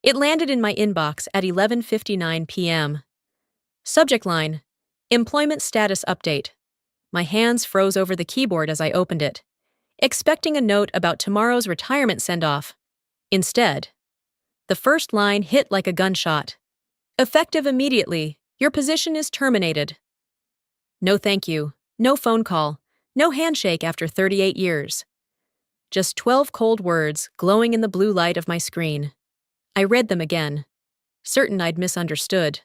It landed in my inbox at 11:59 p.m. Subject line: Employment status update. My hands froze over the keyboard as I opened it, expecting a note about tomorrow's retirement send-off. Instead, the first line hit like a gunshot. Effective immediately. Your position is terminated. No thank you. No phone call. No handshake after 38 years. Just 12 cold words glowing in the blue light of my screen. I read them again, certain I'd misunderstood.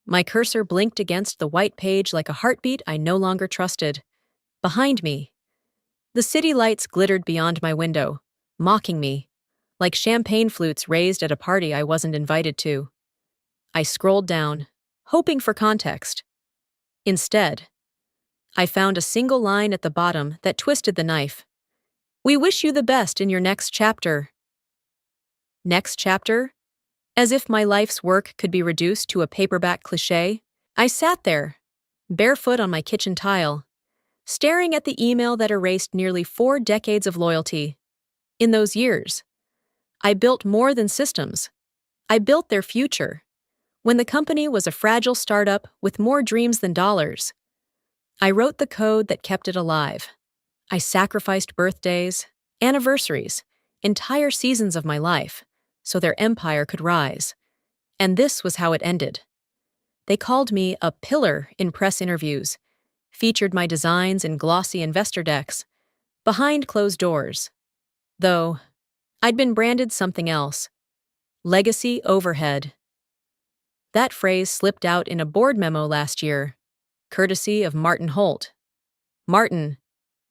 My cursor blinked against the white page like a heartbeat I no longer trusted. Behind me, the city lights glittered beyond my window, mocking me, like champagne flutes raised at a party I wasn't invited to. I scrolled down, hoping for context. Instead, I found a single line at the bottom that twisted the knife. We wish you the best in your next chapter. Next chapter? As if my life's work could be reduced to a paperback cliché, I sat there, barefoot on my kitchen tile, staring at the email that erased nearly 4 decades of loyalty. In those years, I built more than systems. I built their future. When the company was a fragile startup with more dreams than dollars, I wrote the code that kept it alive. I sacrificed birthdays, anniversaries, entire seasons of my life, so their empire could rise. And this was how it ended. They called me a pillar in press interviews, featured my designs in glossy investor decks, behind closed doors. Though, I'd been branded something else. Legacy overhead. That phrase slipped out in a board memo last year, courtesy of Martin Holt. Martin,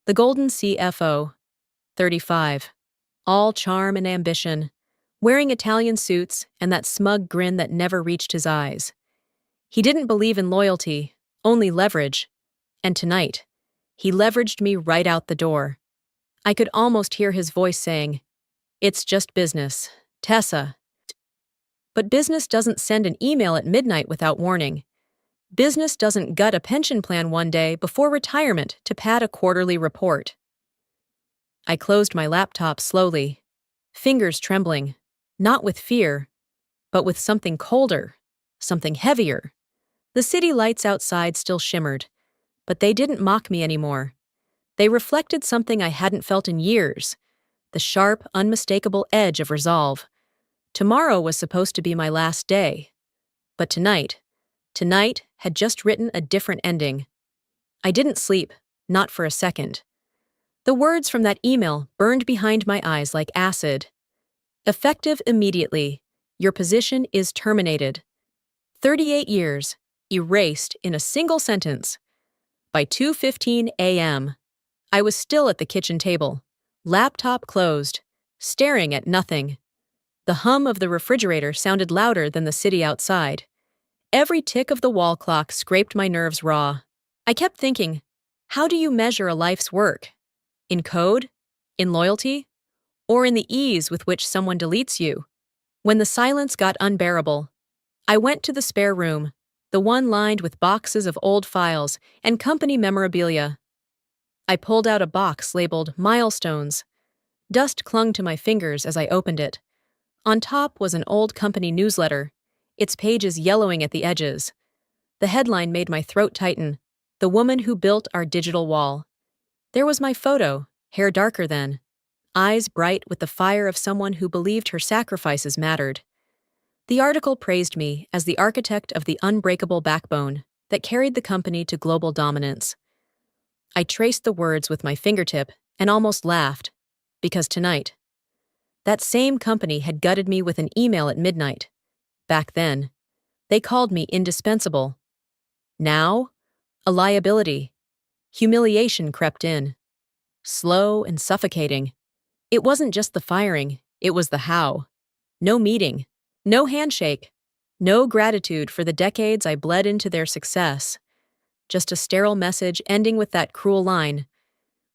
the golden CFO, 35, all charm and ambition, wearing Italian suits and that smug grin that never reached his eyes. He didn't believe in loyalty, only leverage. And tonight, he leveraged me right out the door. I could almost hear his voice saying, "It's just business, Tessa." But business doesn't send an email at midnight without warning. Business doesn't gut a pension plan one day before retirement to pad a quarterly report. I closed my laptop slowly, fingers trembling, not with fear, but with something colder, something heavier. The city lights outside still shimmered, but they didn't mock me anymore. They reflected something I hadn't felt in years, the sharp, unmistakable edge of resolve. Tomorrow was supposed to be my last day, but tonight had just written a different ending. I didn't sleep, not for a second. The words from that email burned behind my eyes like acid. Effective immediately. Your position is terminated. 38 years, erased in a single sentence. By 2:15 a.m., I was still at the kitchen table, laptop closed, staring at nothing. The hum of the refrigerator sounded louder than the city outside. Every tick of the wall clock scraped my nerves raw. I kept thinking, how do you measure a life's work? In code? In loyalty? Or in the ease with which someone deletes you? When the silence got unbearable, I went to the spare room, the one lined with boxes of old files and company memorabilia. I pulled out a box labeled Milestones. Dust clung to my fingers as I opened it. On top was an old company newsletter, its pages yellowing at the edges. The headline made my throat tighten, "The Woman Who Built Our Digital Wall." There was my photo, hair darker than, eyes bright with the fire of someone who believed her sacrifices mattered. The article praised me as the architect of the unbreakable backbone that carried the company to global dominance. I traced the words with my fingertip and almost laughed, because tonight, that same company had gutted me with an email at midnight. Back then, they called me indispensable. Now, a liability. Humiliation crept in. Slow and suffocating. It wasn't just the firing, it was the how. No meeting, no handshake, no gratitude for the decades I bled into their success. Just a sterile message ending with that cruel line,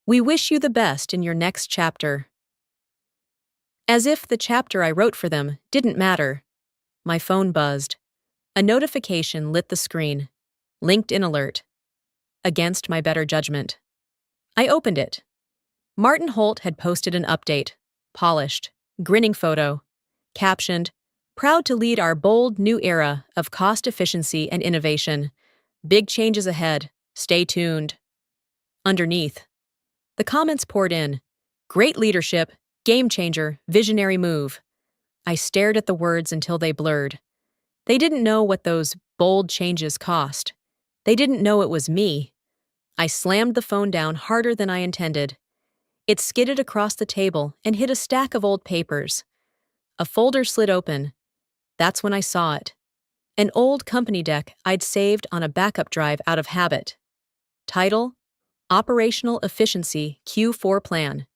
"We wish you the best in your next chapter." As if the chapter I wrote for them didn't matter. My phone buzzed. A notification lit the screen. LinkedIn alert. Against my better judgment. I opened it. Martin Holt had posted an update, polished, grinning photo, captioned, Proud to lead our bold new era of cost efficiency and innovation. Big changes ahead. Stay tuned. Underneath, the comments poured in. Great leadership, game changer, visionary move. I stared at the words until they blurred. They didn't know what those bold changes cost. They didn't know it was me. I slammed the phone down harder than I intended. It skidded across the table and hit a stack of old papers. A folder slid open. That's when I saw it. An old company deck I'd saved on a backup drive out of habit. Title: Operational Efficiency Q4 Plan.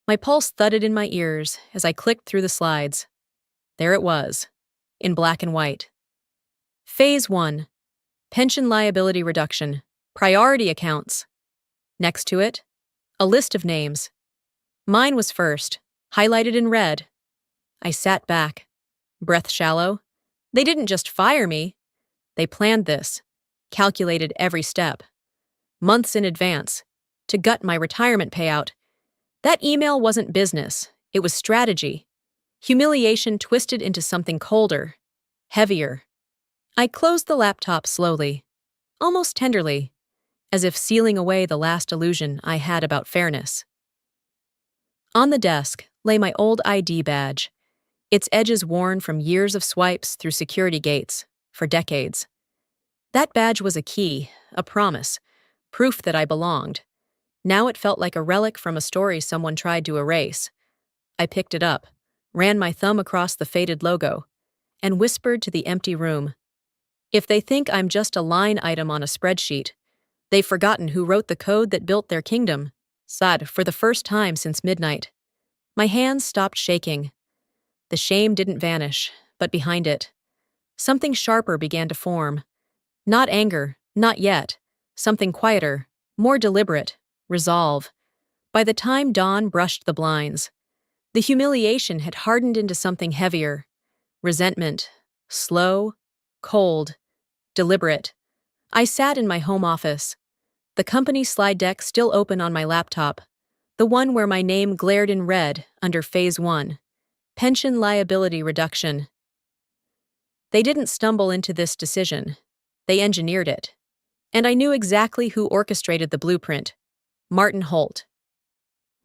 My pulse thudded in my ears as I clicked through the slides. There it was, in black and white. Phase 1. Pension Liability Reduction. Priority Accounts. Next to it, a list of names. Mine was first, highlighted in red. I sat back, breath shallow. They didn't just fire me. They planned this, calculated every step. Months in advance, to gut my retirement payout. That email wasn't business, it was strategy. Humiliation twisted into something colder, heavier. I closed the laptop slowly, almost tenderly, as if sealing away the last illusion I had about fairness. On the desk lay my old ID badge, its edges worn from years of swipes through security gates, for decades. That badge was a key, a promise, proof that I belonged. Now it felt like a relic from a story someone tried to erase. I picked it up, ran my thumb across the faded logo, and whispered to the empty room. If they think I'm just a line item on a spreadsheet, they've forgotten who wrote the code that built their kingdom. Sad, for the first time since midnight. My hands stopped shaking. The shame didn't vanish, but behind it, something sharper began to form. Not anger, not yet. Something quieter, more deliberate. Resolve. By the time dawn brushed the blinds, the humiliation had hardened into something heavier. Resentment. Slow, cold, deliberate. I sat in my home office, the company slide deck still open on my laptop, the one where my name glared in red under Phase 1, Pension Liability Reduction. They didn't stumble into this decision. They engineered it. And I knew exactly who orchestrated the blueprint. Martin Holt.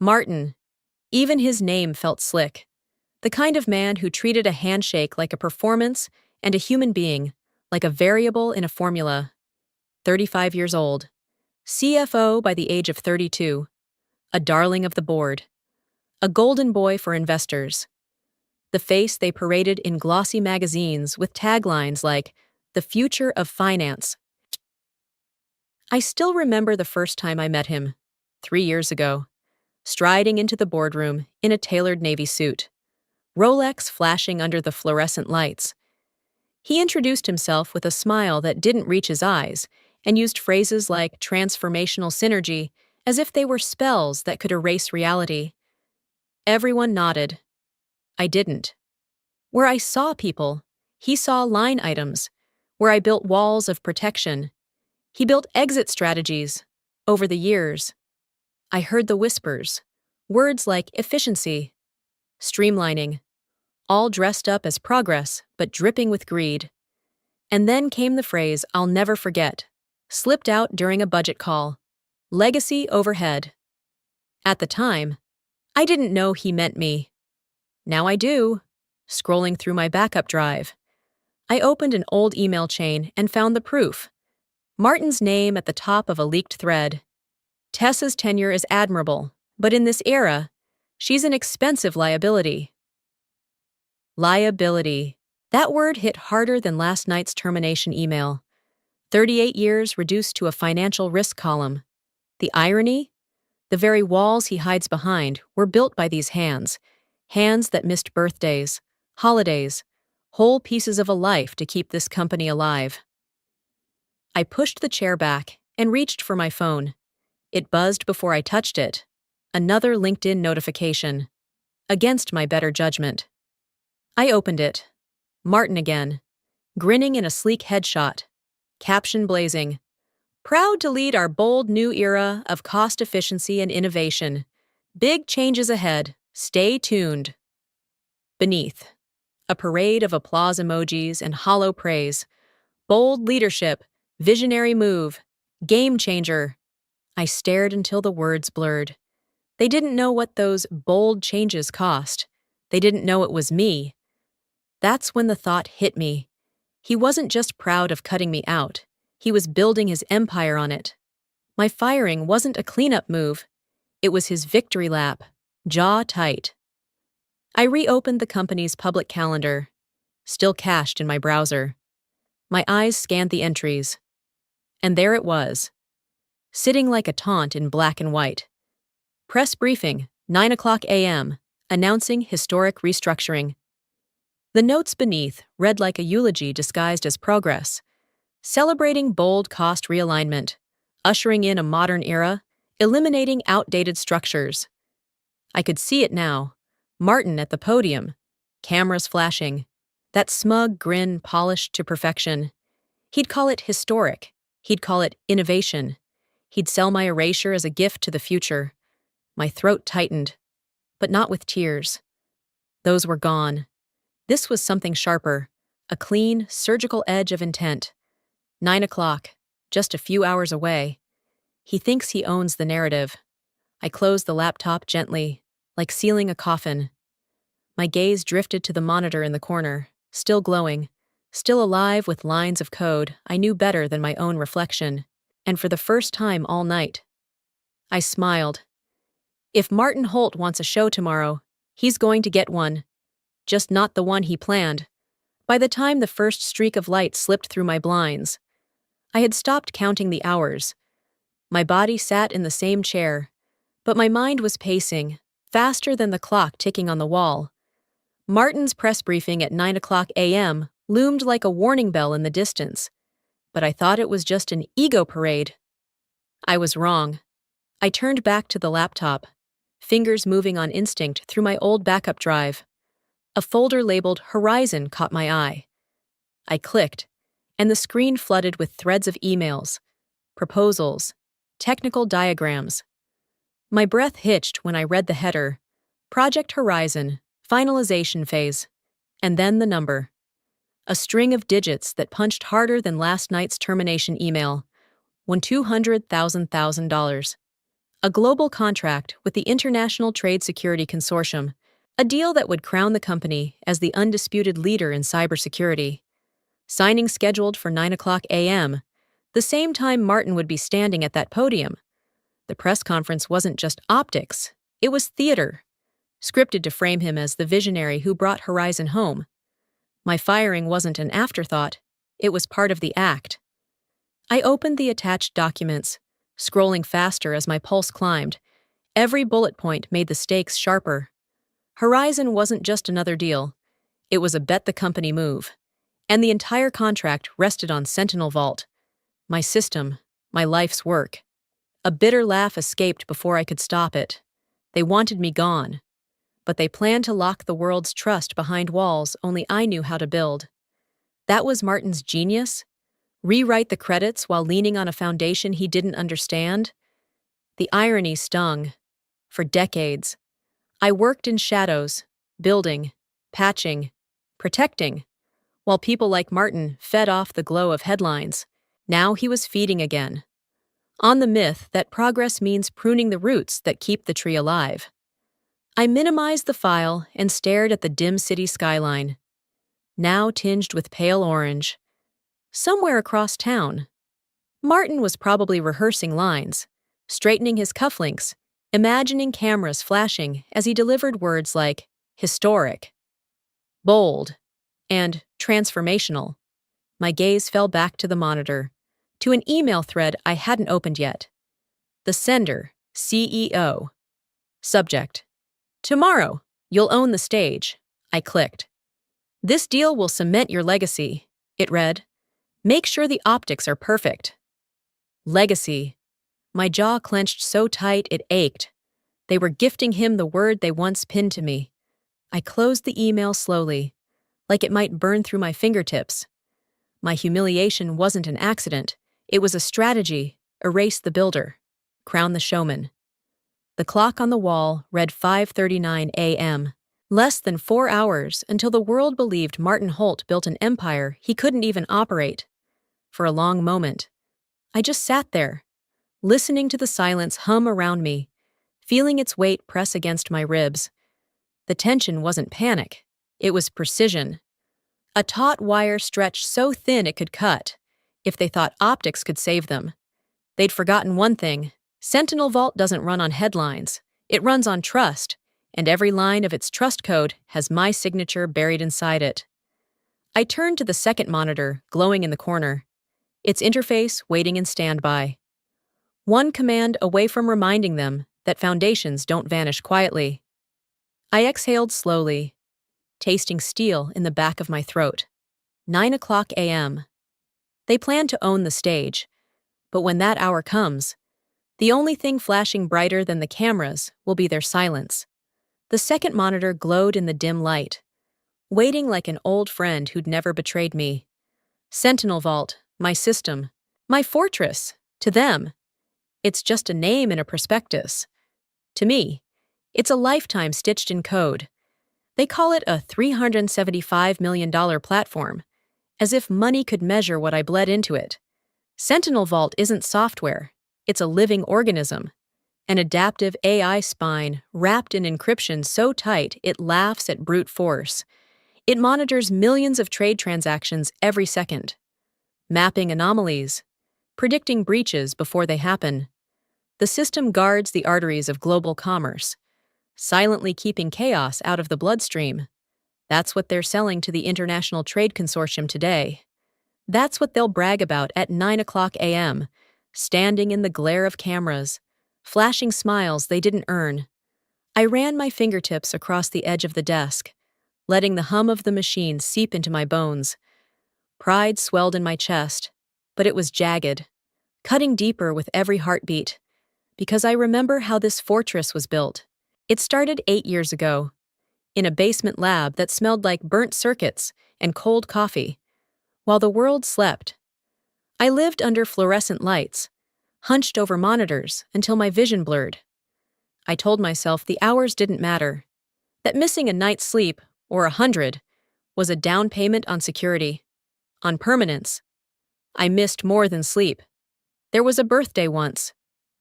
Martin. Even his name felt slick. The kind of man who treated a handshake like a performance and a human being like a variable in a formula. 35 years old. CFO by the age of 32. A darling of the board. A golden boy for investors. The face they paraded in glossy magazines with taglines like, "The future of finance." I still remember the first time I met him, 3 years ago, striding into the boardroom in a tailored navy suit, Rolex flashing under the fluorescent lights. He introduced himself with a smile that didn't reach his eyes and used phrases like transformational synergy as if they were spells that could erase reality. Everyone nodded. I didn't. Where I saw people, he saw line items. Where I built walls of protection, he built exit strategies. Over the years, I heard the whispers, words like efficiency, streamlining, all dressed up as progress but dripping with greed. And then came the phrase I'll never forget, slipped out during a budget call: legacy overhead. At the time, I didn't know he meant me. Now I do. Scrolling through my backup drive, I opened an old email chain and found the proof. Martin's name at the top of a leaked thread. Tessa's tenure is admirable, but in this era, she's an expensive liability. Liability. That word hit harder than last night's termination email. 38 years reduced to a financial risk column. The irony? The very walls he hides behind were built by these hands that missed birthdays, holidays, whole pieces of a life to keep this company alive. I pushed the chair back and reached for my phone. It buzzed before I touched it. Another LinkedIn notification. Against my better judgment. I opened it. Martin again, grinning in a sleek headshot. Caption blazing. Proud to lead our bold new era of cost efficiency and innovation. Big changes ahead. Stay tuned. Beneath, A parade of applause emojis and hollow praise. Bold leadership, visionary move, game changer. I stared until the words blurred. They didn't know what those bold changes cost. They didn't know it was me. That's when the thought hit me. He wasn't just proud of cutting me out. He was building his empire on it. My firing wasn't a cleanup move. It was his victory lap, jaw tight. I reopened the company's public calendar, still cached in my browser. My eyes scanned the entries. And there it was, sitting like a taunt in black and white. Press briefing, 9 a.m., announcing historic restructuring. The notes beneath read like a eulogy disguised as progress, celebrating bold cost realignment, ushering in a modern era, eliminating outdated structures. I could see it now. Martin at the podium, cameras flashing, that smug grin polished to perfection. He'd call it historic. He'd call it innovation. He'd sell my erasure as a gift to the future. My throat tightened, but not with tears. Those were gone. This was something sharper, a clean, surgical edge of intent. 9 o'clock, just a few hours away. He thinks he owns the narrative. I closed the laptop gently, like sealing a coffin. My gaze drifted to the monitor in the corner, still glowing, still alive with lines of code I knew better than my own reflection, and for the first time all night. I smiled. If Martin Holt wants a show tomorrow, he's going to get one. Just not the one he planned. By the time the first streak of light slipped through my blinds, I had stopped counting the hours. My body sat in the same chair, but my mind was pacing, faster than the clock ticking on the wall. Martin's press briefing at 9 a.m. loomed like a warning bell in the distance, but I thought it was just an ego parade. I was wrong. I turned back to the laptop, fingers moving on instinct through my old backup drive. A folder labeled Horizon caught my eye. I clicked, and the screen flooded with threads of emails, proposals, technical diagrams. My breath hitched when I read the header, Project Horizon, Finalization Phase, and then the number. A string of digits that punched harder than last night's termination email. $200,000. A global contract with the International Trade Security Consortium, a deal that would crown the company as the undisputed leader in cybersecurity. Signing scheduled for 9 a.m., the same time Martin would be standing at that podium. The press conference wasn't just optics, it was theater, scripted to frame him as the visionary who brought Horizon home. My firing wasn't an afterthought, it was part of the act. I opened the attached documents, scrolling faster as my pulse climbed. Every bullet point made the stakes sharper. Horizon wasn't just another deal. It was a bet-the-company move. And the entire contract rested on Sentinel Vault. My system, my life's work. A bitter laugh escaped before I could stop it. They wanted me gone. But they planned to lock the world's trust behind walls only I knew how to build. That was Martin's genius? Rewrite the credits while leaning on a foundation he didn't understand? The irony stung. For decades, I worked in shadows, building, patching, protecting, while people like Martin fed off the glow of headlines. Now he was feeding again. On the myth that progress means pruning the roots that keep the tree alive. I minimized the file and stared at the dim city skyline, now tinged with pale orange. Somewhere across town, Martin was probably rehearsing lines, straightening his cufflinks, imagining cameras flashing as he delivered words like historic, bold, and transformational. My gaze fell back to the monitor, to an email thread I hadn't opened yet. The sender, CEO. Subject: Tomorrow, you'll own the stage. I clicked. This deal will cement your legacy, it read. Make sure the optics are perfect. Legacy. My jaw clenched so tight it ached. They were gifting him the word they once pinned to me. I closed the email slowly, like it might burn through my fingertips. My humiliation wasn't an accident. It was a strategy. Erase the builder. Crown the showman. The clock on the wall read 5:39 a.m. Less than 4 hours until the world believed Martin Holt built an empire he couldn't even operate. For a long moment, I just sat there, listening to the silence hum around me, feeling its weight press against my ribs. The tension wasn't panic, it was precision. A taut wire stretched so thin it could cut, if they thought optics could save them. They'd forgotten one thing: Sentinel Vault doesn't run on headlines, it runs on trust, and every line of its trust code has my signature buried inside it. I turned to the second monitor, glowing in the corner, its interface waiting in standby. One command away from reminding them that foundations don't vanish quietly. I exhaled slowly, tasting steel in the back of my throat. 9 a.m. They plan to own the stage, but when that hour comes, the only thing flashing brighter than the cameras will be their silence. The second monitor glowed in the dim light, waiting like an old friend who'd never betrayed me. Sentinel Vault, my system, my fortress. To them, it's just a name in a prospectus. To me, it's a lifetime stitched in code. They call it a $375 million platform, as if money could measure what I bled into it. Sentinel Vault isn't software, it's a living organism. An adaptive AI spine wrapped in encryption so tight it laughs at brute force. It monitors millions of trade transactions every second, mapping anomalies, predicting breaches before they happen. The system guards the arteries of global commerce, silently keeping chaos out of the bloodstream. That's what they're selling to the International Trade Consortium today. That's what they'll brag about at 9 a.m., standing in the glare of cameras, flashing smiles they didn't earn. I ran my fingertips across the edge of the desk, letting the hum of the machine seep into my bones. Pride swelled in my chest, but it was jagged, cutting deeper with every heartbeat, because I remember how this fortress was built. It started 8 years ago, in a basement lab that smelled like burnt circuits and cold coffee, while the world slept. I lived under fluorescent lights, hunched over monitors until my vision blurred. I told myself the hours didn't matter, that missing a night's sleep, or 100, was a down payment on security, on permanence. I missed more than sleep. There was a birthday once.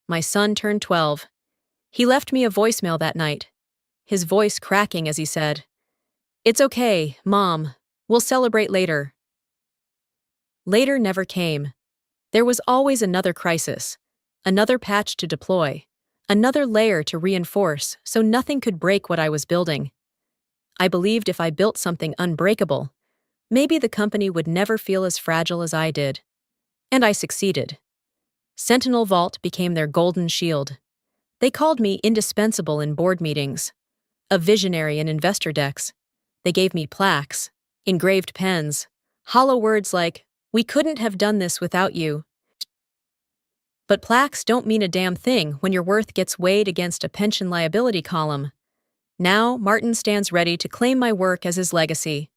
My son turned 12. He left me a voicemail that night, his voice cracking as he said, "It's okay, Mom. We'll celebrate later." Later never came. There was always another crisis, another patch to deploy, another layer to reinforce so nothing could break what I was building. I believed if I built something unbreakable, maybe the company would never feel as fragile as I did. And I succeeded. Sentinel Vault became their golden shield. They called me indispensable in board meetings, a visionary in investor decks. They gave me plaques, engraved pens, hollow words like, "We couldn't have done this without you." But plaques don't mean a damn thing when your worth gets weighed against a pension liability column. Now, Martin stands ready to claim my work as his legacy.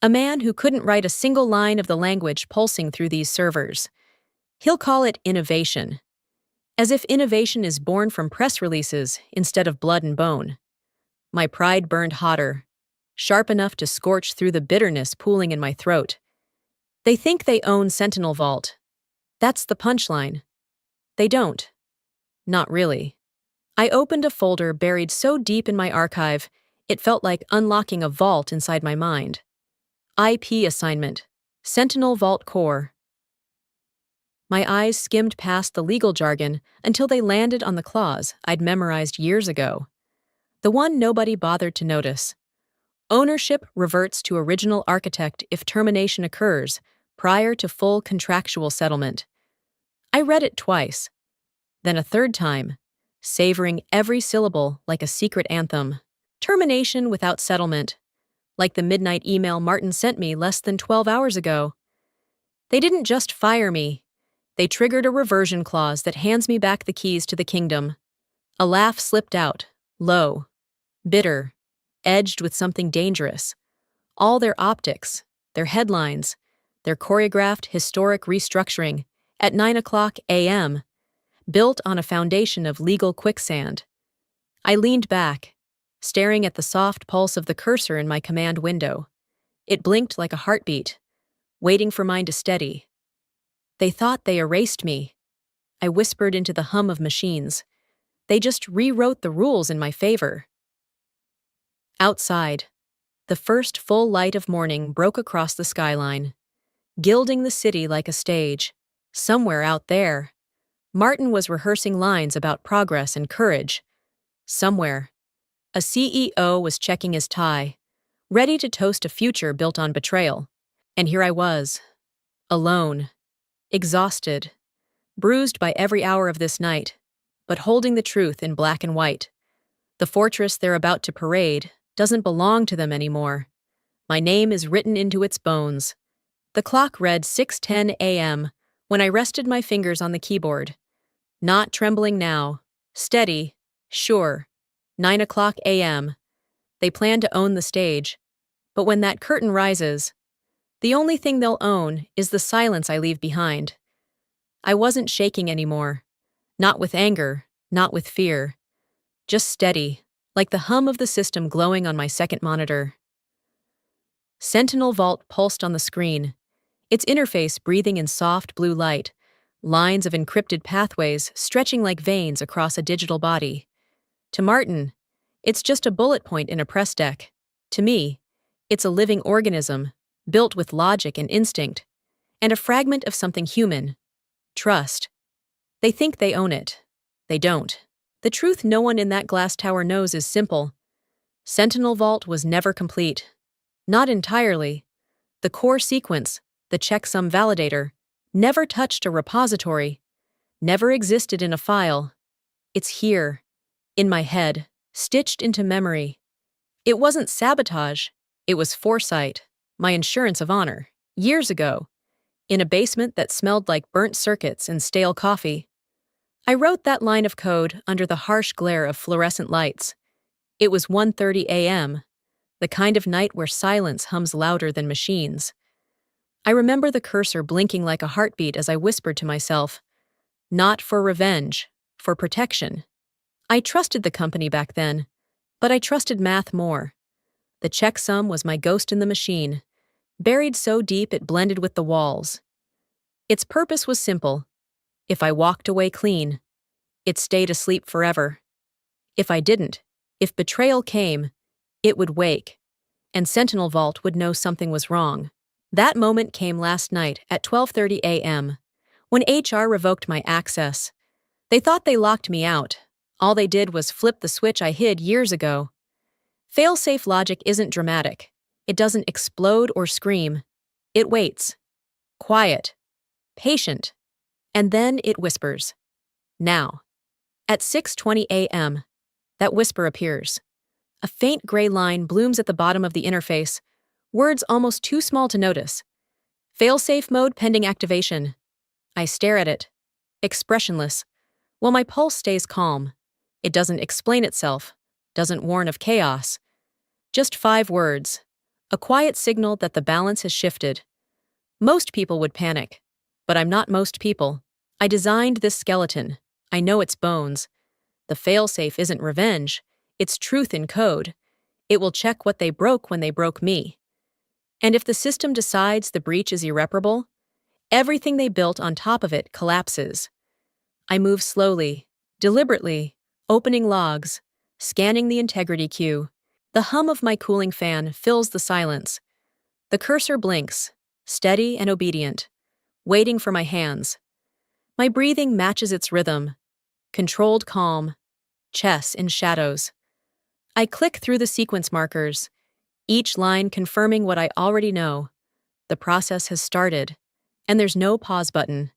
A man who couldn't write a single line of the language pulsing through these servers. He'll call it innovation. As if innovation is born from press releases instead of blood and bone. My pride burned hotter, sharp enough to scorch through the bitterness pooling in my throat. They think they own Sentinel Vault. That's the punchline. They don't. Not really. I opened a folder buried so deep in my archive, it felt like unlocking a vault inside my mind. IP assignment, Sentinel Vault Core. My eyes skimmed past the legal jargon until they landed on the clause I'd memorized years ago. The one nobody bothered to notice. Ownership reverts to original architect if termination occurs prior to full contractual settlement. I read it twice, then a third time, savoring every syllable like a secret anthem. Termination without settlement, like the midnight email Martin sent me less than 12 hours ago. They didn't just fire me. They triggered a reversion clause that hands me back the keys to the kingdom. A laugh slipped out, low, bitter, edged with something dangerous. All their optics, their headlines, their choreographed historic restructuring at 9 a.m., built on a foundation of legal quicksand. I leaned back, staring at the soft pulse of the cursor in my command window. It blinked like a heartbeat, waiting for mine to steady. They thought they erased me. I whispered into the hum of machines. They just rewrote the rules in my favor. Outside, the first full light of morning broke across the skyline, gilding the city like a stage. Somewhere out there, Martin was rehearsing lines about progress and courage. Somewhere, a CEO was checking his tie, ready to toast a future built on betrayal. And here I was, alone, exhausted, bruised by every hour of this night, but holding the truth in black and white. The fortress they're about to parade doesn't belong to them anymore. My name is written into its bones. The clock read 6:10 a.m. when I rested my fingers on the keyboard. Not trembling now, steady, sure. 9 o'clock a.m. They plan to own the stage. But when that curtain rises, the only thing they'll own is the silence I leave behind. I wasn't shaking anymore. Not with anger, not with fear. Just steady, like the hum of the system glowing on my second monitor. Sentinel Vault pulsed on the screen, its interface breathing in soft blue light, lines of encrypted pathways stretching like veins across a digital body. To Martin, it's just a bullet point in a press deck. To me, it's a living organism, built with logic and instinct, and a fragment of something human. Trust. They think they own it. They don't. The truth no one in that glass tower knows is simple. Sentinel Vault was never complete. Not entirely. The core sequence, the checksum validator, never touched a repository, never existed in a file. It's here, in my head, stitched into memory. It wasn't sabotage, it was foresight, my insurance of honor, years ago, in a basement that smelled like burnt circuits and stale coffee. I wrote that line of code under the harsh glare of fluorescent lights. It was 1:30 a.m., the kind of night where silence hums louder than machines. I remember the cursor blinking like a heartbeat as I whispered to myself, not for revenge, for protection. I trusted the company back then, but I trusted math more. The checksum was my ghost in the machine, buried so deep it blended with the walls. Its purpose was simple. If I walked away clean, it stayed asleep forever. If I didn't, if betrayal came, it would wake, and Sentinel Vault would know something was wrong. That moment came last night at 12:30 a.m., when HR revoked my access. They thought they locked me out. All they did was flip the switch I hid years ago. Failsafe logic isn't dramatic. It doesn't explode or scream. It waits. Quiet. Patient. And then it whispers. Now. At 6:20 a.m., that whisper appears. A faint gray line blooms at the bottom of the interface, words almost too small to notice. Failsafe mode pending activation. I stare at it, expressionless, while my pulse stays calm. It doesn't explain itself, doesn't warn of chaos. Just 5 words, a quiet signal that the balance has shifted. Most people would panic, but I'm not most people. I designed this skeleton. I know its bones. The failsafe isn't revenge, it's truth in code. It will check what they broke when they broke me. And if the system decides the breach is irreparable, everything they built on top of it collapses. I move slowly, deliberately, opening logs, scanning the integrity queue. The hum of my cooling fan fills the silence. The cursor blinks, steady and obedient, waiting for my hands. My breathing matches its rhythm. Controlled calm, chess in shadows. I click through the sequence markers, each line confirming what I already know. The process has started, and there's no pause button.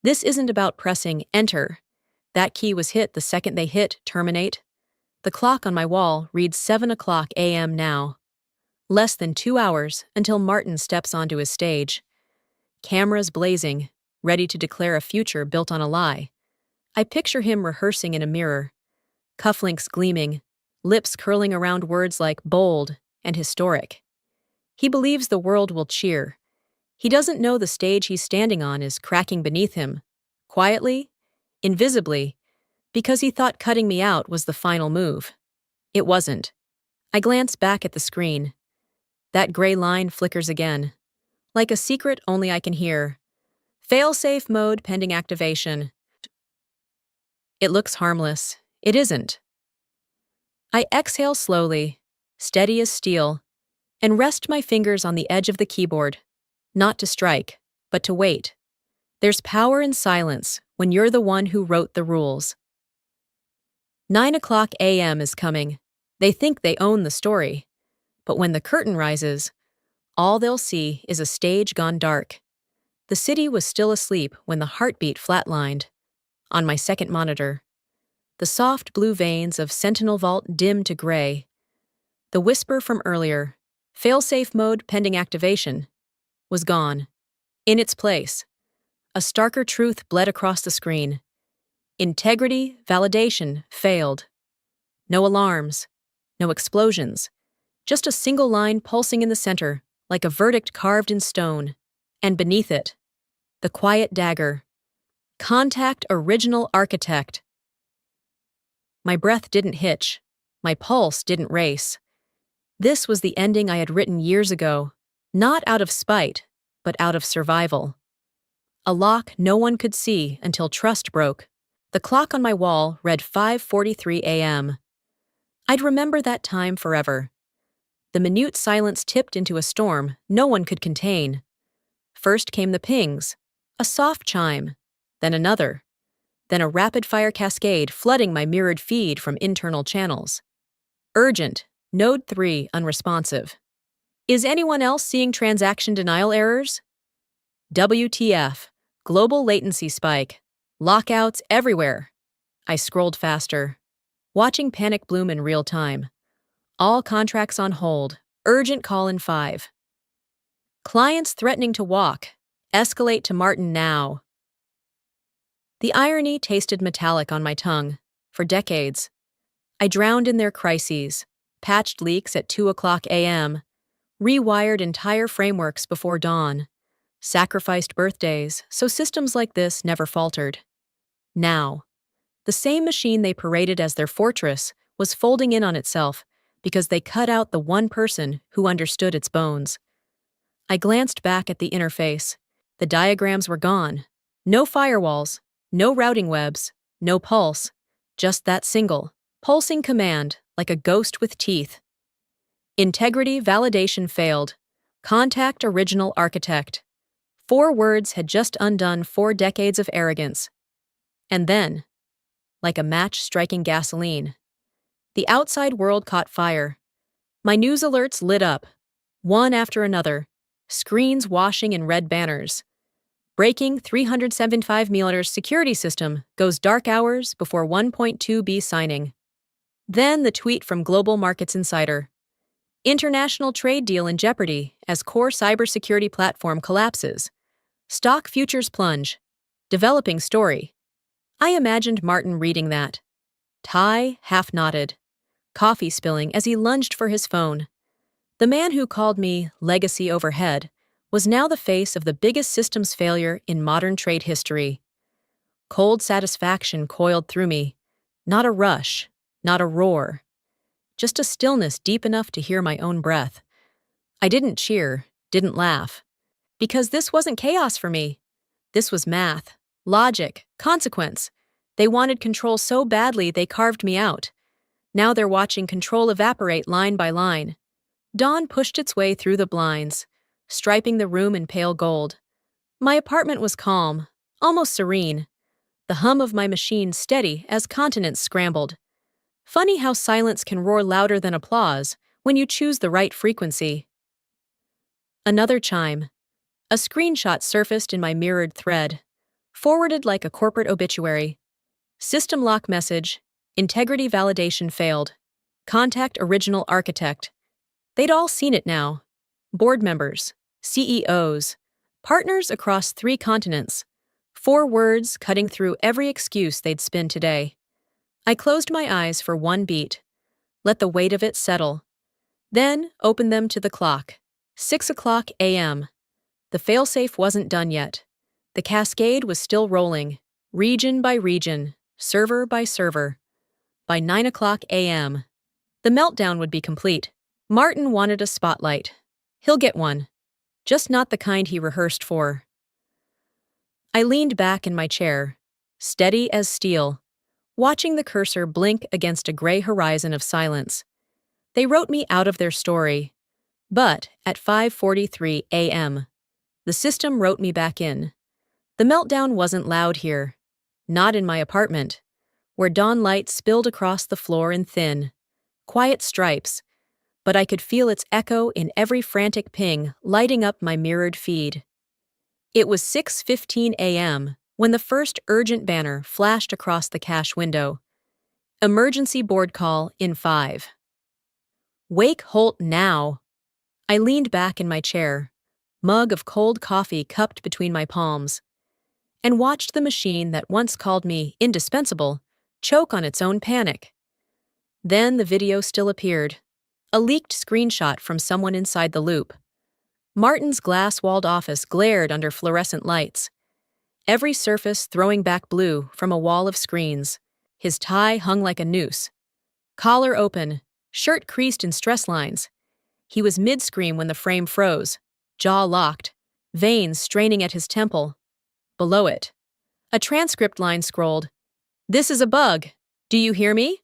This isn't about pressing enter. That key was hit the second they hit terminate. The clock on my wall reads 7 o'clock a.m. now. Less than 2 hours until Martin steps onto his stage. Cameras blazing, ready to declare a future built on a lie. I picture him rehearsing in a mirror, cufflinks gleaming, lips curling around words like bold and historic. He believes the world will cheer. He doesn't know the stage he's standing on is cracking beneath him, quietly, invisibly, because he thought cutting me out was the final move. It wasn't. I glance back at the screen. That gray line flickers again, like a secret only I can hear. Failsafe mode pending activation. It looks harmless. It isn't. I exhale slowly, steady as steel, and rest my fingers on the edge of the keyboard. Not to strike, but to wait. There's power in silence when you're the one who wrote the rules. 9 o'clock a.m. is coming. They think they own the story. But when the curtain rises, all they'll see is a stage gone dark. The city was still asleep when the heartbeat flatlined. On my second monitor, the soft blue veins of Sentinel Vault dim to gray. The whisper from earlier, failsafe mode pending activation, was gone. In its place, a starker truth bled across the screen. Integrity, validation, failed. No alarms, no explosions, just a single line pulsing in the center, like a verdict carved in stone. And beneath it, the quiet dagger. Contact original architect. My breath didn't hitch. My pulse didn't race. This was the ending I had written years ago, not out of spite, but out of survival. A lock no one could see until trust broke. The clock on my wall read 5:43 a.m. I'd remember that time forever. The minute silence tipped into a storm no one could contain. First came the pings, a soft chime, then another, then a rapid-fire cascade flooding my mirrored feed from internal channels. Urgent, Node 3 unresponsive. Is anyone else seeing transaction denial errors? WTF, global latency spike, lockouts everywhere. I scrolled faster, watching panic bloom in real time. All contracts on hold, urgent call in 5. Clients threatening to walk, escalate to Martin now. The irony tasted metallic on my tongue. For decades, I drowned in their crises, patched leaks at 2 o'clock a.m., rewired entire frameworks before dawn, sacrificed birthdays so systems like this never faltered. Now, the same machine they paraded as their fortress was folding in on itself because they cut out the one person who understood its bones. I glanced back at the interface. The diagrams were gone. No firewalls, no routing webs, no pulse, just that single, pulsing command like a ghost with teeth. Integrity validation failed. Contact original architect. 4 words had just undone 4 decades of arrogance. And then, like a match striking gasoline, the outside world caught fire. My news alerts lit up, one after another, screens washing in red banners. Breaking 375mm security system goes dark hours before 1.2B signing. Then the tweet from Global Markets Insider. International trade deal in jeopardy as core cybersecurity platform collapses. Stock futures plunge. Developing story. I imagined Martin reading that. Tie half-knotted. Coffee spilling as he lunged for his phone. The man who called me legacy overhead was now the face of the biggest systems failure in modern trade history. Cold satisfaction coiled through me. Not a rush, not a roar. Just a stillness deep enough to hear my own breath. I didn't cheer, didn't laugh. Because this wasn't chaos for me. This was math, logic, consequence. They wanted control so badly they carved me out. Now they're watching control evaporate line by line. Dawn pushed its way through the blinds, striping the room in pale gold. My apartment was calm, almost serene. The hum of my machine steady as continents scrambled. Funny how silence can roar louder than applause when you choose the right frequency. Another chime. A screenshot surfaced in my mirrored thread, forwarded like a corporate obituary. System lock message. Integrity validation failed. Contact original architect. They'd all seen it now. Board members, CEOs, partners across 3 continents. 4 words cutting through every excuse they'd spin today. I closed my eyes for 1 beat, let the weight of it settle. Then opened them to the clock. 6 o'clock a.m. The failsafe wasn't done yet. The cascade was still rolling, region by region, server by server. By 9 o'clock a.m., The meltdown would be complete. Martin wanted a spotlight. He'll get one, just not the kind he rehearsed for. I leaned back in my chair, steady as steel, watching the cursor blink against a gray horizon of silence. They wrote me out of their story, but at 5:43 a.m., the system wrote me back in. The meltdown wasn't loud here, not in my apartment, where dawn light spilled across the floor in thin, quiet stripes, but I could feel its echo in every frantic ping lighting up my mirrored feed. It was 6:15 a.m. when the first urgent banner flashed across the cache window. Emergency board call in 5. Wake Holt now! I leaned back in my chair, mug of cold coffee cupped between my palms, and watched the machine that once called me indispensable choke on its own panic. Then the video still appeared, a leaked screenshot from someone inside the loop. Martin's glass-walled office glared under fluorescent lights, every surface throwing back blue from a wall of screens. His tie hung like a noose, collar open, shirt creased in stress lines. He was mid-scream when the frame froze, jaw locked, veins straining at his temple. Below it, a transcript line scrolled, "This is a bug. Do you hear me?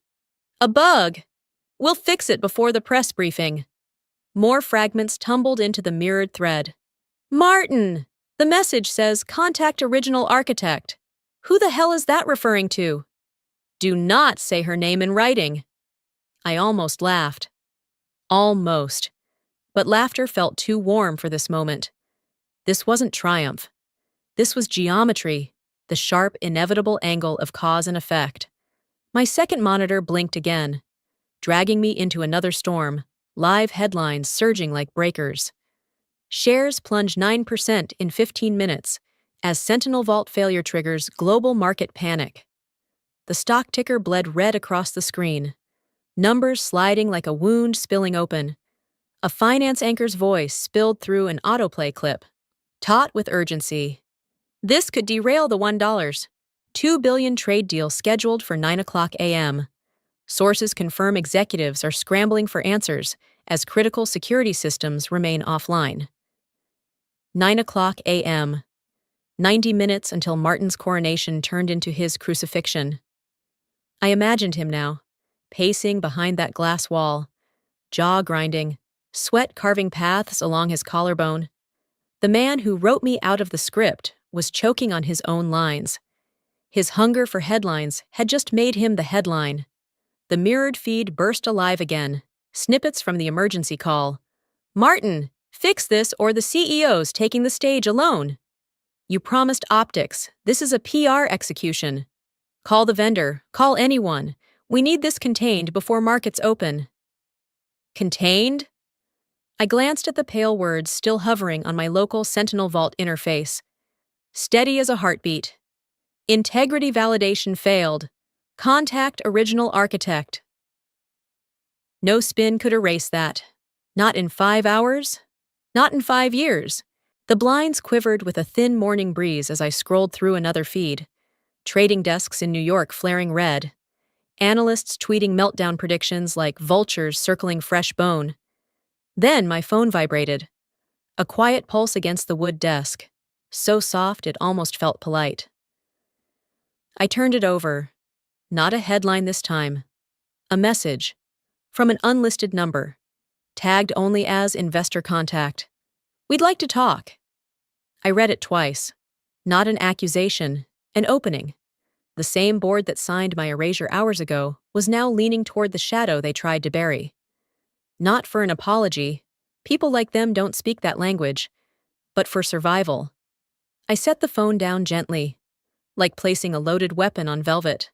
A bug. We'll fix it before the press briefing." More fragments tumbled into the mirrored thread. "Martin! The message says contact original architect. Who the hell is that referring to? Do not say her name in writing." I almost laughed. Almost. But laughter felt too warm for this moment. This wasn't triumph. This was geometry, the sharp, inevitable angle of cause and effect. My second monitor blinked again, dragging me into another storm, live headlines surging like breakers. Shares plunge 9% in 15 minutes as Sentinel Vault failure triggers global market panic. The stock ticker bled red across the screen, numbers sliding like a wound spilling open. A finance anchor's voice spilled through an autoplay clip, taut with urgency. This could derail the $1.2 billion trade deal scheduled for 9 o'clock a.m. Sources confirm executives are scrambling for answers as critical security systems remain offline. 9 o'clock a.m. 90 minutes until Martin's coronation turned into his crucifixion. I imagined him now, pacing behind that glass wall, jaw grinding, sweat carving paths along his collarbone. The man who wrote me out of the script was choking on his own lines. His hunger for headlines had just made him the headline. The mirrored feed burst alive again, snippets from the emergency call. "Martin, fix this or the CEO's taking the stage alone. You promised optics. This is a PR execution. Call the vendor. Call anyone. We need this contained before markets open." Contained? I glanced at the pale words still hovering on my local Sentinel Vault interface. Steady as a heartbeat. Integrity validation failed. Contact original architect. No spin could erase that. Not in 5 hours. Not in 5 years. The blinds quivered with a thin morning breeze as I scrolled through another feed. Trading desks in New York flaring red. Analysts tweeting meltdown predictions like vultures circling fresh bone. Then my phone vibrated. A quiet pulse against the wood desk, so soft it almost felt polite. I turned it over. Not a headline this time. A message. From an unlisted number. Tagged only as investor contact. "We'd like to talk." I read it twice. Not an accusation, an opening. The same board that signed my erasure hours ago was now leaning toward the shadow they tried to bury. Not for an apology. People like them don't speak that language. But for survival. I set the phone down gently, like placing a loaded weapon on velvet.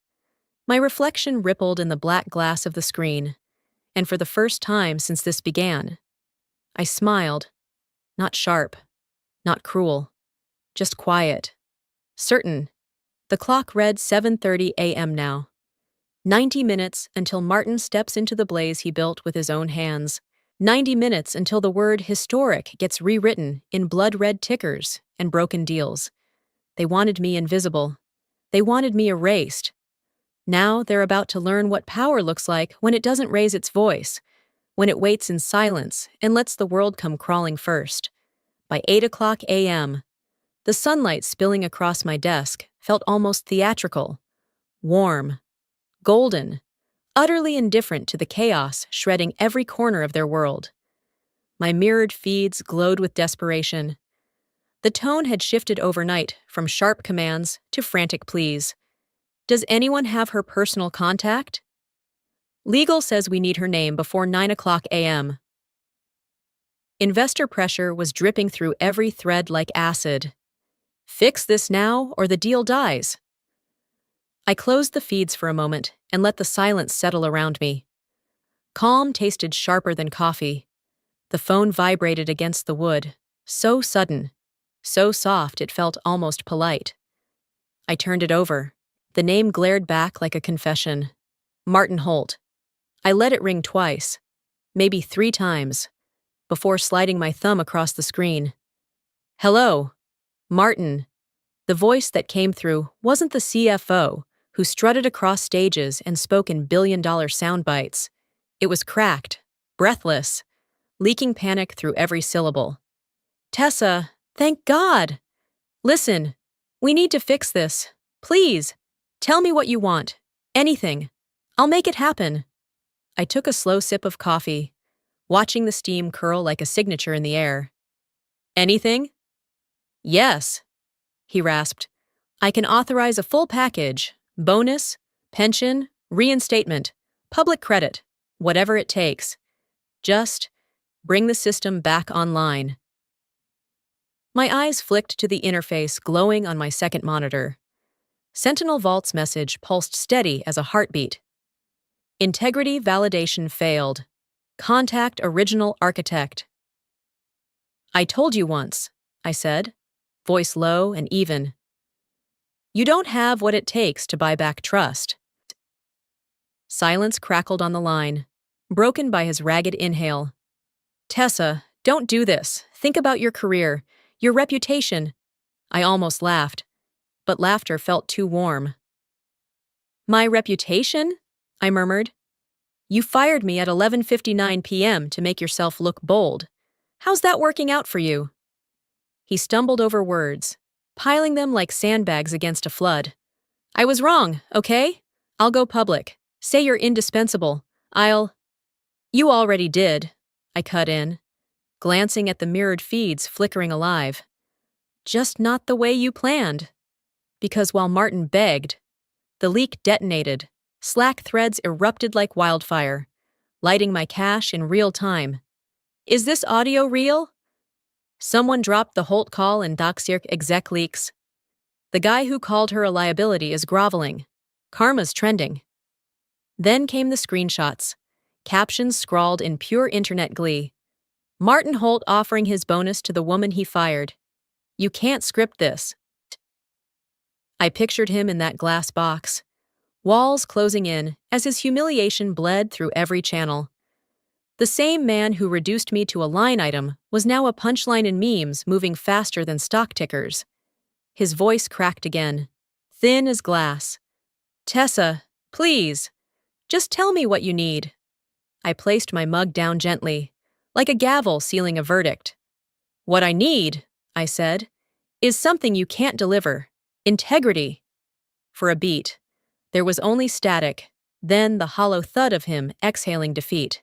My reflection rippled in the black glass of the screen, and for the first time since this began, I smiled. Not sharp, not cruel, just quiet. Certain. The clock read 7:30 a.m. now. 90 minutes until Martin steps into the blaze he built with his own hands. 90 minutes until the word historic gets rewritten in blood-red tickers and broken deals. They wanted me invisible. They wanted me erased. Now they're about to learn what power looks like when it doesn't raise its voice, when it waits in silence and lets the world come crawling first. By 8 a.m., the sunlight spilling across my desk felt almost theatrical, warm, golden, utterly indifferent to the chaos shredding every corner of their world. My mirrored feeds glowed with desperation. The tone had shifted overnight from sharp commands to frantic pleas. Does anyone have her personal contact? Legal says we need her name before 9 a.m. Investor pressure was dripping through every thread like acid. Fix this now or the deal dies. I closed the feeds for a moment and let the silence settle around me. Calm tasted sharper than coffee. The phone vibrated against the wood, so sudden, so soft it felt almost polite. I turned it over. The name glared back like a confession. Martin Holt. I let it ring twice, maybe 3 times, before sliding my thumb across the screen. Hello, Martin. The voice that came through wasn't the CFO, who strutted across stages and spoke in billion-dollar sound bites. It was cracked, breathless, leaking panic through every syllable. Tessa, thank God! Listen, we need to fix this. Please, tell me what you want. Anything. I'll make it happen. I took a slow sip of coffee, watching the steam curl like a signature in the air. Anything? Yes, he rasped. I can authorize a full package, bonus, pension, reinstatement, public credit, whatever it takes. Just bring the system back online. My eyes flicked to the interface glowing on my second monitor. Sentinel Vault's message pulsed steady as a heartbeat. Integrity validation failed. Contact original architect. I told you once, I said, voice low and even. You don't have what it takes to buy back trust. Silence crackled on the line, broken by his ragged inhale. Tessa, don't do this. Think about your career, your reputation. I almost laughed, but laughter felt too warm. My reputation? I murmured. You fired me at 11:59 p.m. to make yourself look bold. How's that working out for you? He stumbled over words, piling them like sandbags against a flood. I was wrong, okay? I'll go public. Say you're indispensable. You already did, I cut in, glancing at the mirrored feeds flickering alive. Just not the way you planned. Because while Martin begged, the leak detonated. Slack threads erupted like wildfire, lighting my cache in real time. Is this audio real? Someone dropped the Holt call in Doxirk exec leaks. The guy who called her a liability is groveling. Karma's trending. Then came the screenshots, captions scrawled in pure internet glee. Martin Holt offering his bonus to the woman he fired. You can't script this. I pictured him in that glass box, walls closing in as his humiliation bled through every channel. The same man who reduced me to a line item was now a punchline in memes moving faster than stock tickers. His voice cracked again, thin as glass. Tessa, please, just tell me what you need. I placed my mug down gently, like a gavel sealing a verdict. What I need, I said, is something you can't deliver. Integrity. For a beat, there was only static, then the hollow thud of him exhaling defeat.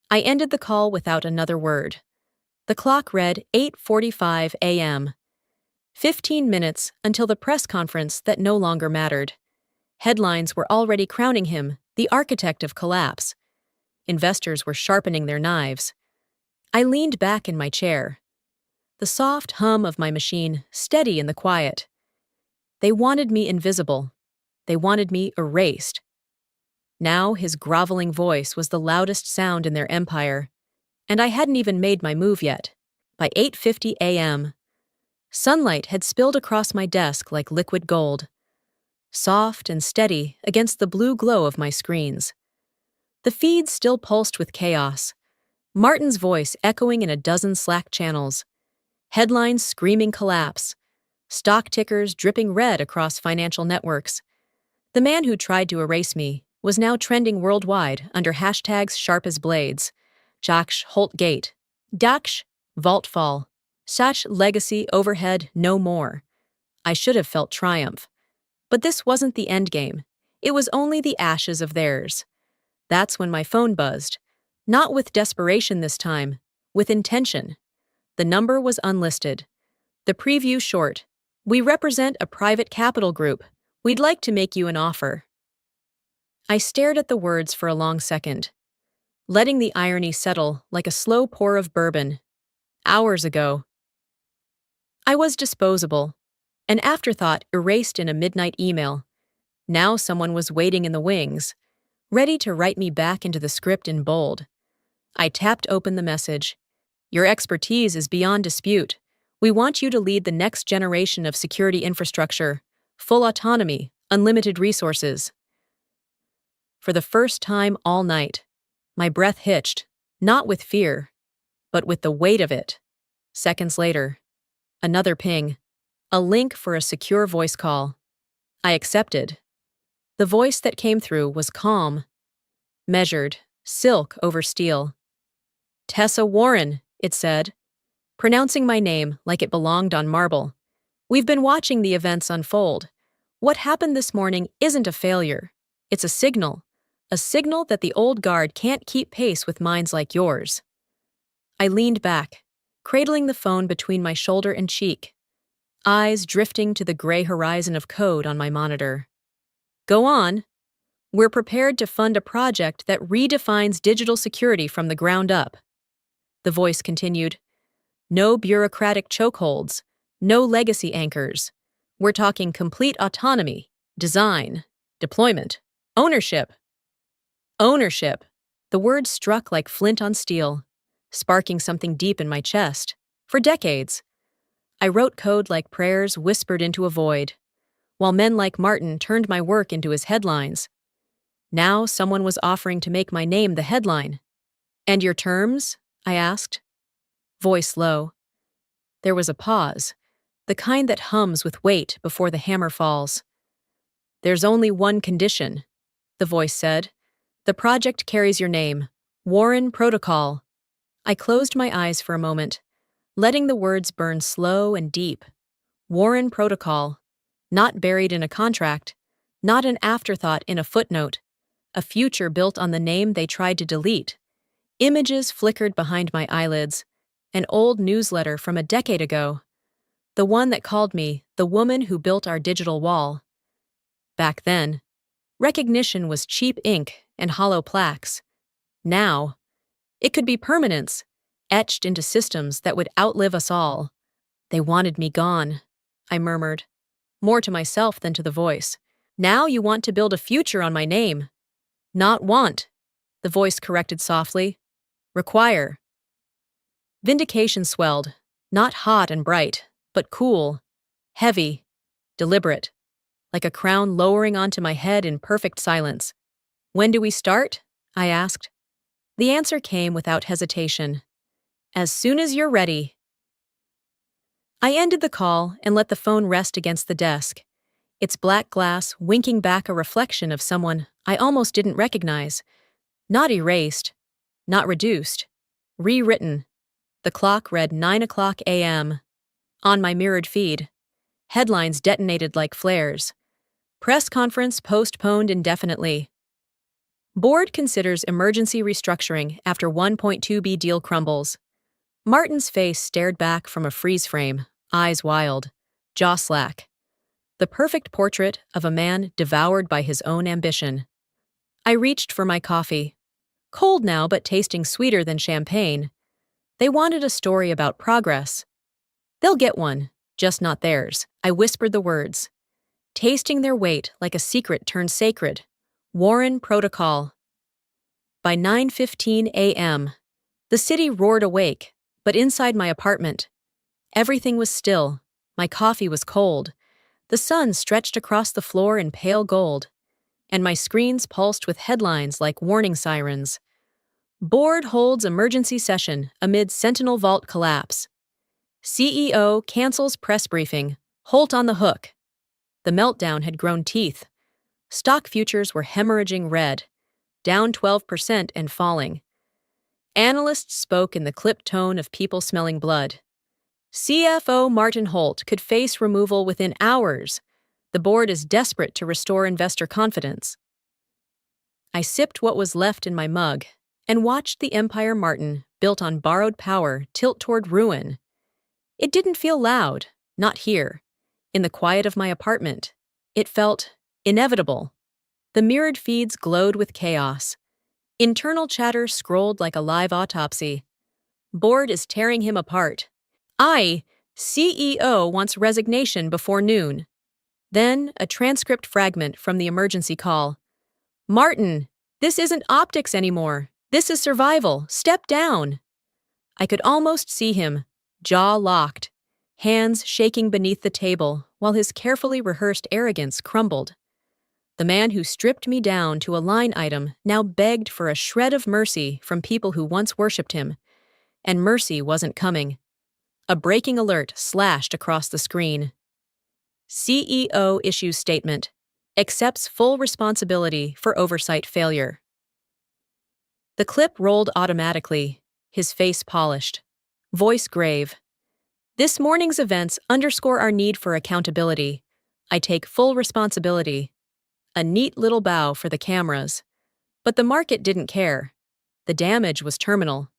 I ended the call without another word. The clock read 8:45 a.m. 15 minutes until the press conference that no longer mattered. Headlines were already crowning him the architect of collapse. Investors were sharpening their knives. I leaned back in my chair, the soft hum of my machine steady in the quiet. They wanted me invisible. They wanted me erased. Now his groveling voice was the loudest sound in their empire, and I hadn't even made my move yet. By 8:50 a.m., sunlight had spilled across my desk like liquid gold, soft and steady against the blue glow of my screens. The feed still pulsed with chaos, Martin's voice echoing in a dozen Slack channels, headlines screaming collapse, stock tickers dripping red across financial networks. The man who tried to erase me was now trending worldwide under hashtags sharp as blades. Jaksh Holt Gate, Daksh Vault Fall, Sach Legacy Overhead No More. I should have felt triumph. But this wasn't the endgame. It was only the ashes of theirs. That's when my phone buzzed. Not with desperation this time, with intention. The number was unlisted. The preview short. We represent a private capital group. We'd like to make you an offer. I stared at the words for a long second, letting the irony settle like a slow pour of bourbon. Hours ago, I was disposable, an afterthought erased in a midnight email. Now someone was waiting in the wings, ready to write me back into the script in bold. I tapped open the message. Your expertise is beyond dispute. We want you to lead the next generation of security infrastructure. Full autonomy, unlimited resources. For the first time all night, my breath hitched, not with fear, but with the weight of it. Seconds later, another ping, a link for a secure voice call. I accepted. The voice that came through was calm, measured, silk over steel. Tessa Warren, it said, pronouncing my name like it belonged on marble. We've been watching the events unfold. What happened this morning isn't a failure. It's a signal that the old guard can't keep pace with minds like yours. I leaned back, cradling the phone between my shoulder and cheek, eyes drifting to the gray horizon of code on my monitor. Go on. We're prepared to fund a project that redefines digital security from the ground up. The voice continued. No bureaucratic chokeholds, no legacy anchors. We're talking complete autonomy, design, deployment, ownership. Ownership. The word struck like flint on steel, sparking something deep in my chest. For decades, I wrote code like prayers whispered into a void, while men like Martin turned my work into his headlines. Now someone was offering to make my name the headline. And your terms? I asked. Voice low. There was a pause, the kind that hums with weight before the hammer falls. There's only one condition, the voice said. The project carries your name, Warren Protocol. I closed my eyes for a moment, letting the words burn slow and deep. Warren Protocol, not buried in a contract, not an afterthought in a footnote, a future built on the name they tried to delete. Images flickered behind my eyelids, an old newsletter from a decade ago, the one that called me the woman who built our digital wall. Back then, recognition was cheap ink and hollow plaques. Now, it could be permanence, etched into systems that would outlive us all. They wanted me gone, I murmured, more to myself than to the voice. Now you want to build a future on my name. Not want, the voice corrected softly. Require. Vindication swelled, not hot and bright, but cool, heavy, deliberate, like a crown lowering onto my head in perfect silence. When do we start? I asked. The answer came without hesitation. As soon as you're ready. I ended the call and let the phone rest against the desk, its black glass winking back a reflection of someone I almost didn't recognize. Not erased, not reduced, rewritten. The clock read 9:00 a.m. On my mirrored feed, headlines detonated like flares. Press conference postponed indefinitely. Board considers emergency restructuring after 1.2B deal crumbles. Martin's face stared back from a freeze frame, eyes wild, jaw slack. The perfect portrait of a man devoured by his own ambition. I reached for my coffee. Cold now, but tasting sweeter than champagne. They wanted a story about progress. They'll get one, just not theirs. I whispered the words, tasting their weight like a secret turned sacred. Warren Protocol. By 9:15 a.m., the city roared awake, but inside my apartment, everything was still. My coffee was cold. The sun stretched across the floor in pale gold, and my screens pulsed with headlines like warning sirens. Board holds emergency session amid Sentinel Vault collapse. CEO cancels press briefing. Holt on the hook. The meltdown had grown teeth. Stock futures were hemorrhaging red, down 12% and falling. Analysts spoke in the clipped tone of people smelling blood. CFO Martin Holt could face removal within hours. The board is desperate to restore investor confidence. I sipped what was left in my mug and watched the empire Martin, built on borrowed power, tilt toward ruin. It didn't feel loud, not here. In the quiet of my apartment, it felt inevitable. The mirrored feeds glowed with chaos. Internal chatter scrolled like a live autopsy. Board is tearing him apart. CEO wants resignation before noon. Then, a transcript fragment from the emergency call. Martin, this isn't optics anymore. This is survival. Step down. I could almost see him, jaw locked, hands shaking beneath the table while his carefully rehearsed arrogance crumbled. The man who stripped me down to a line item now begged for a shred of mercy from people who once worshipped him, and mercy wasn't coming. A breaking alert slashed across the screen. CEO issues statement, accepts full responsibility for oversight failure. The clip rolled automatically, his face polished, voice grave. This morning's events underscore our need for accountability. I take full responsibility. A neat little bow for the cameras. But the market didn't care. The damage was terminal.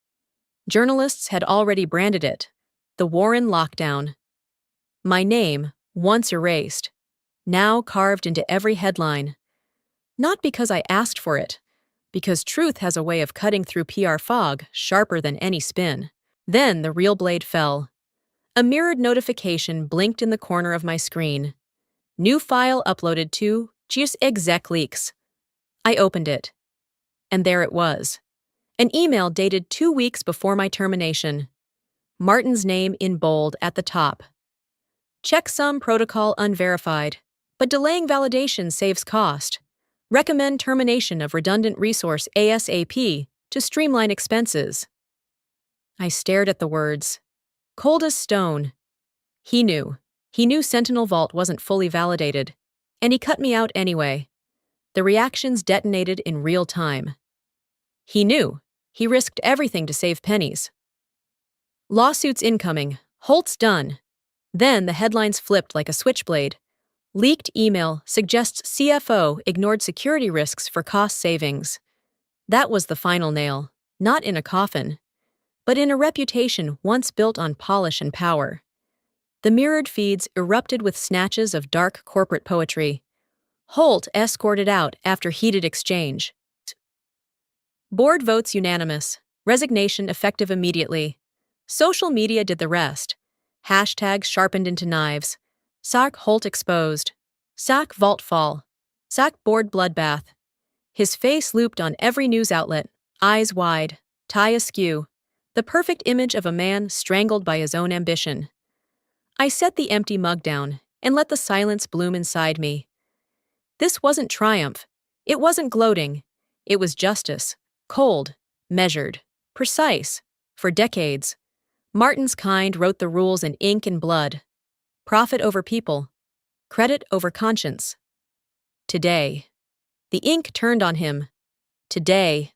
Journalists had already branded it. The Warren lockdown. My name, once erased, now carved into every headline. Not because I asked for it, because truth has a way of cutting through PR fog sharper than any spin. Then the real blade fell. A mirrored notification blinked in the corner of my screen. New file uploaded to exec leaks. I opened it. And there it was. An email dated 2 weeks before my termination. Martin's name in bold at the top. Checksum protocol unverified, but delaying validation saves cost. Recommend termination of redundant resource ASAP to streamline expenses. I stared at the words. Cold as stone. He knew. He knew Sentinel Vault wasn't fully validated, and he cut me out anyway. The reactions detonated in real time. He knew. He risked everything to save pennies. Lawsuits incoming. Holt's done. Then the headlines flipped like a switchblade. Leaked email suggests CFO ignored security risks for cost savings. That was the final nail, not in a coffin, but in a reputation once built on polish and power. The mirrored feeds erupted with snatches of dark corporate poetry. Holt escorted out after heated exchange. Board votes unanimous. Resignation effective immediately. Social media did the rest. Hashtags sharpened into knives. Sack Holt exposed. Sack Vault fall. Sack board bloodbath. His face looped on every news outlet, eyes wide, tie askew. The perfect image of a man strangled by his own ambition. I set the empty mug down and let the silence bloom inside me. This wasn't triumph. It wasn't gloating. It was justice. Cold, measured, precise. For decades, Martin's kind wrote the rules in ink and blood. Profit over people. Credit over conscience. Today, the ink turned on him. Today,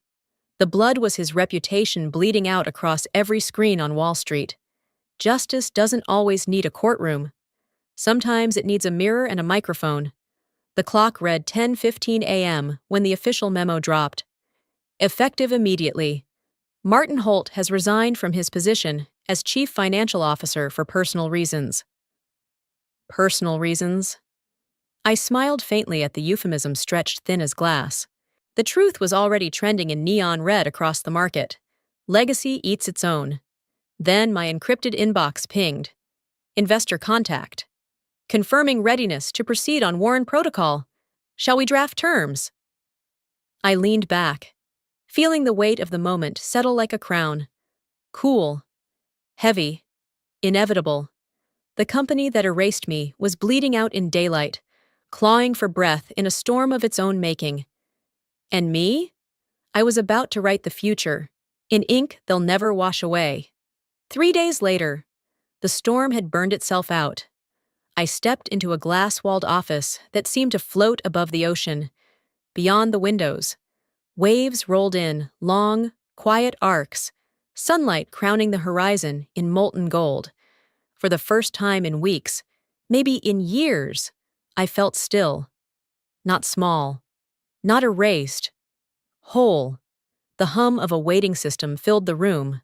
the blood was his reputation bleeding out across every screen on Wall Street. Justice doesn't always need a courtroom. Sometimes it needs a mirror and a microphone. The clock read 10:15 a.m. when the official memo dropped. Effective immediately. Martin Holt has resigned from his position as Chief Financial Officer for personal reasons. Personal reasons? I smiled faintly at the euphemism stretched thin as glass. The truth was already trending in neon red across the market. Legacy eats its own. Then my encrypted inbox pinged. Investor contact. Confirming readiness to proceed on Warren Protocol. Shall we draft terms? I leaned back, feeling the weight of the moment settle like a crown. Cool. Heavy. Inevitable. The company that erased me was bleeding out in daylight, clawing for breath in a storm of its own making. And me? I was about to write the future, in ink they'll never wash away. 3 days later, the storm had burned itself out. I stepped into a glass-walled office that seemed to float above the ocean. Beyond the windows, waves rolled in, long, quiet arcs, sunlight crowning the horizon in molten gold. For the first time in weeks, maybe in years, I felt still. Not small, not erased, whole. The hum of a waiting system filled the room,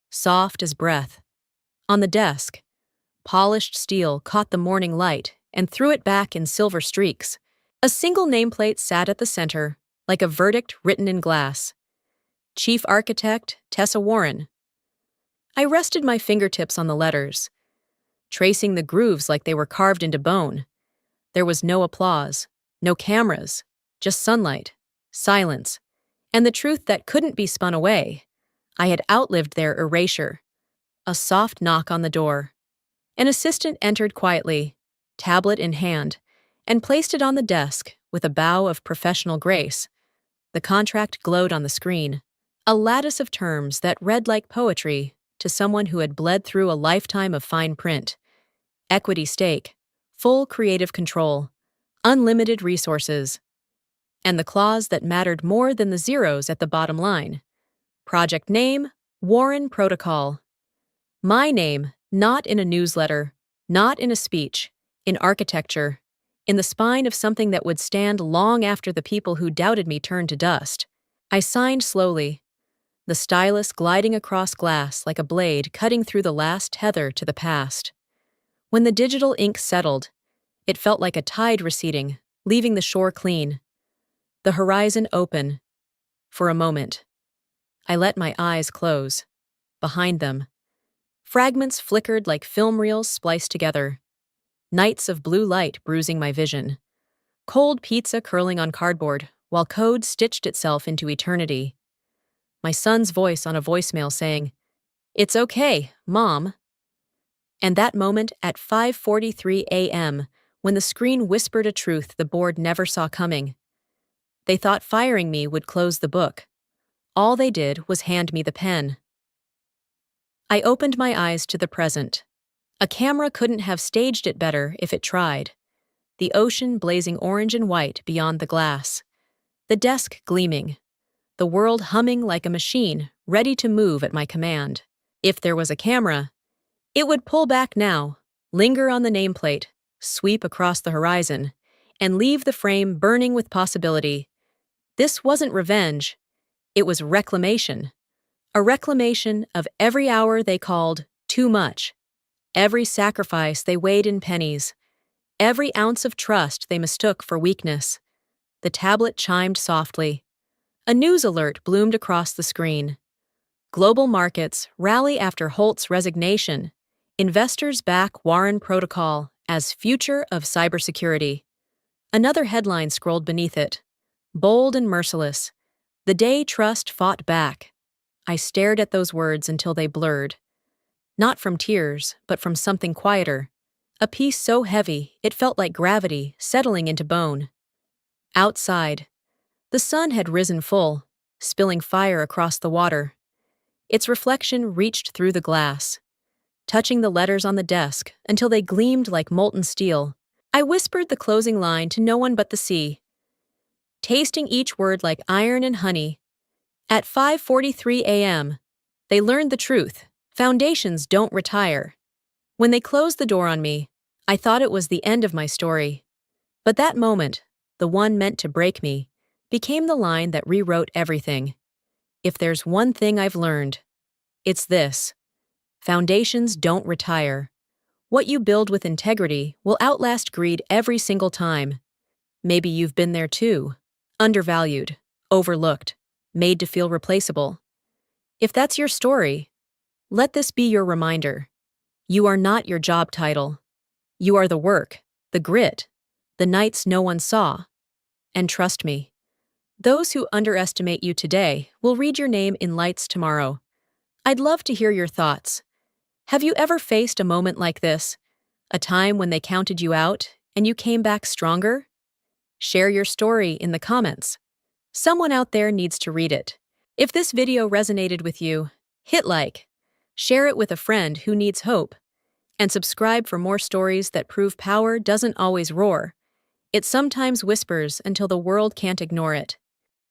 soft as breath. On the desk, polished steel caught the morning light and threw it back in silver streaks. A single nameplate sat at the center, like a verdict written in glass. Chief Architect Tessa Warren. I rested my fingertips on the letters, tracing the grooves like they were carved into bone. There was no applause, no cameras, just sunlight, silence, and the truth that couldn't be spun away. I had outlived their erasure. A soft knock on the door. An assistant entered quietly, tablet in hand, and placed it on the desk with a bow of professional grace. The contract glowed on the screen, a lattice of terms that read like poetry to someone who had bled through a lifetime of fine print. Equity stake, full creative control, unlimited resources, and the clause that mattered more than the zeros at the bottom line. Project name, Warren Protocol. My name, not in a newsletter, not in a speech, in architecture, in the spine of something that would stand long after the people who doubted me turned to dust. I signed slowly, the stylus gliding across glass like a blade cutting through the last tether to the past. When the digital ink settled, it felt like a tide receding, leaving the shore clean. The horizon open. For a moment, I let my eyes close. Behind them, fragments flickered like film reels spliced together. Nights of blue light bruising my vision. Cold pizza curling on cardboard, while code stitched itself into eternity. My son's voice on a voicemail saying, "It's okay, Mom." And that moment at 5:43 a.m., when the screen whispered a truth the board never saw coming. They thought firing me would close the book. All they did was hand me the pen. I opened my eyes to the present. A camera couldn't have staged it better if it tried. The ocean blazing orange and white beyond the glass. The desk gleaming. The world humming like a machine, ready to move at my command. If there was a camera, it would pull back now, linger on the nameplate, sweep across the horizon, and leave the frame burning with possibility. This wasn't revenge. It was reclamation. A reclamation of every hour they called too much. Every sacrifice they weighed in pennies. Every ounce of trust they mistook for weakness. The tablet chimed softly. A news alert bloomed across the screen. Global markets rally after Holt's resignation. Investors back Warren Protocol as future of cybersecurity. Another headline scrolled beneath it. Bold and merciless. The day trust fought back. I stared at those words until they blurred. Not from tears, but from something quieter. A piece so heavy it felt like gravity settling into bone. Outside, the sun had risen full, spilling fire across the water. Its reflection reached through the glass, touching the letters on the desk until they gleamed like molten steel. I whispered the closing line to no one but the sea, tasting each word like iron and honey. At 5:43 a.m., they learned the truth. Foundations don't retire. When they closed the door on me, I thought it was the end of my story. But that moment, the one meant to break me, became the line that rewrote everything. If there's one thing I've learned, it's this. Foundations don't retire. What you build with integrity will outlast greed every single time. Maybe you've been there too. Undervalued, overlooked, made to feel replaceable. If that's your story, let this be your reminder. You are not your job title. You are the work, the grit, the nights no one saw. And trust me, those who underestimate you today will read your name in lights tomorrow. I'd love to hear your thoughts. Have you ever faced a moment like this? A time when they counted you out and you came back stronger? Share your story in the comments. Someone out there needs to read it. If this video resonated with you, hit like. Share it with a friend who needs hope. And subscribe for more stories that prove power doesn't always roar. It sometimes whispers until the world can't ignore it.